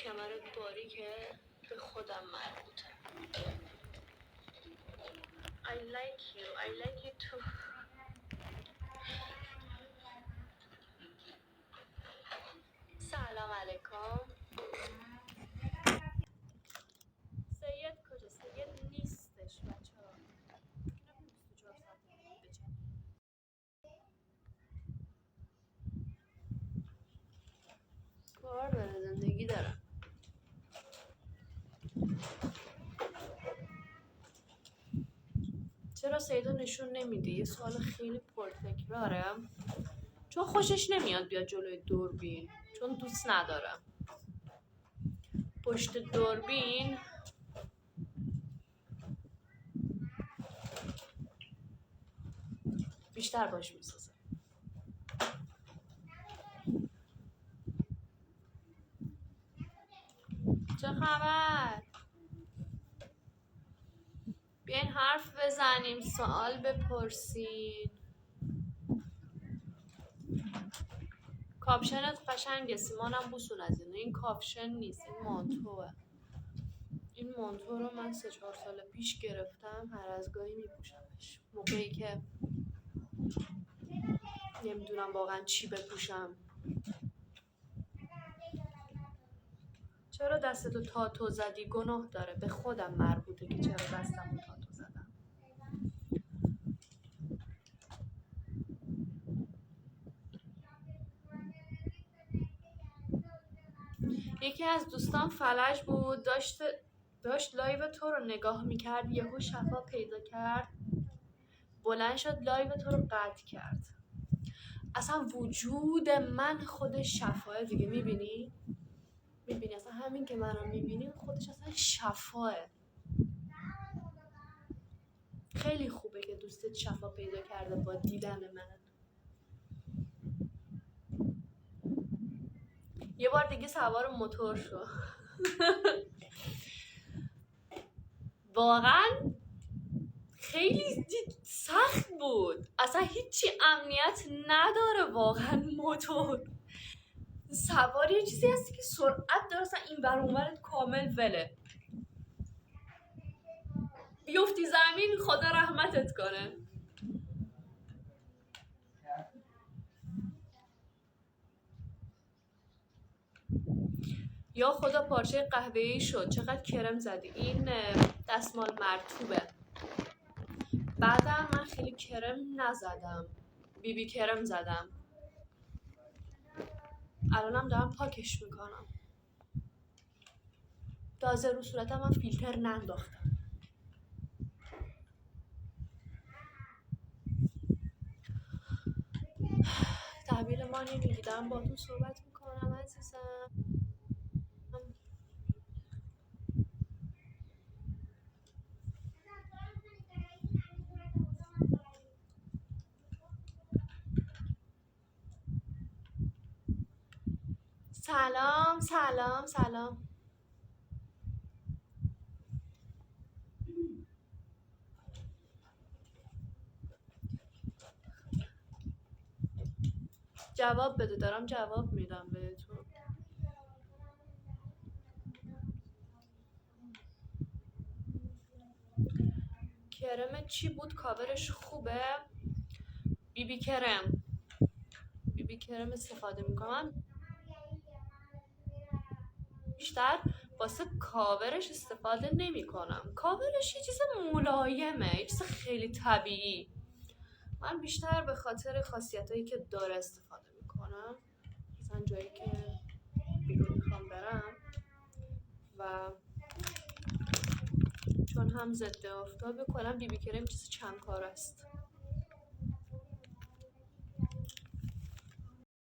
کمرت باریکه به خودم مربوطه. I like you too. سلام علیکم. سید کجا؟ سید نیستش بچه ها. 24 ساعت بچه کار داره، زندگی داره. چرا سیدو نشون نمیدی؟ یه سوال خیلی پرتکراره. چون خوشش نمیاد بیاد جلوی دوربین، چون دوست ندارم پشت دوربین بیشتر باش میسازه. چه خبر؟ بیاین حرف بزنیم، سوال بپرسین. کاپشنت قشنگه، سیمانم بوسون از این کاپشن نیست، این مانتوه. این مانتو رو من 3-4 سال پیش گرفتم، هر از گاهی میپوشمش، موقعی که نمیدونم واقعا چی بپوشم. چرا دستتو تاتو زدی؟ گناه داره، به خودم مربوطه که چرا دستمو تاتو زدم. یکی از دوستان فلج بود، داشت لایو تو رو نگاه میکرد، یهو شفا پیدا کرد، بلند شد لایو تو رو قطع کرد. اصلا وجود من خودش شفاه دیگه. میبینی اصلا همین که منو میبینی خودش اصلا شفاه. خیلی خوبه که دوستت شفا پیدا کرده با دیدن من. یه بار دیگه سوار موتور شو. واقعا خیلی سخت بود، اصلا هیچی امنیت نداره واقعا موتور. سوار یه چیزی هستی که سرعت داره، اصلا این ور اون ورت کامل وله. بیفتی زمین خدا رحمتت کنه. یا خدا پارچه قهوه‌ای شد، چقدر کرم زدی. این دستمال مرطوبه. بعدم من خیلی کرم نزدم، بیبی کرم زدم. الانم دارم پاکش میکنم. تازه رو صورتم من فیلتر ننداختم. تحویل ما نمیگیدم، با تو صحبت میکنم عزیزم. سلام سلام سلام. جواب بده، دارم جواب میدم بهتون. کرم چی بود؟ کاورش خوبه؟ بیبی کرم. بیبی کرم استفاده میکنم، بیشتر واسه کاورش استفاده نمیکنم. کاورش یه چیز ملایمه، یه چیز خیلی طبیعی. من بیشتر به خاطر خاصیتایی که داره استفاده میکنم، مثلا جایی که بیرون میخوام برم و چون هم ضد آفتابه. کلا بیبی کرم چیز چند کار است.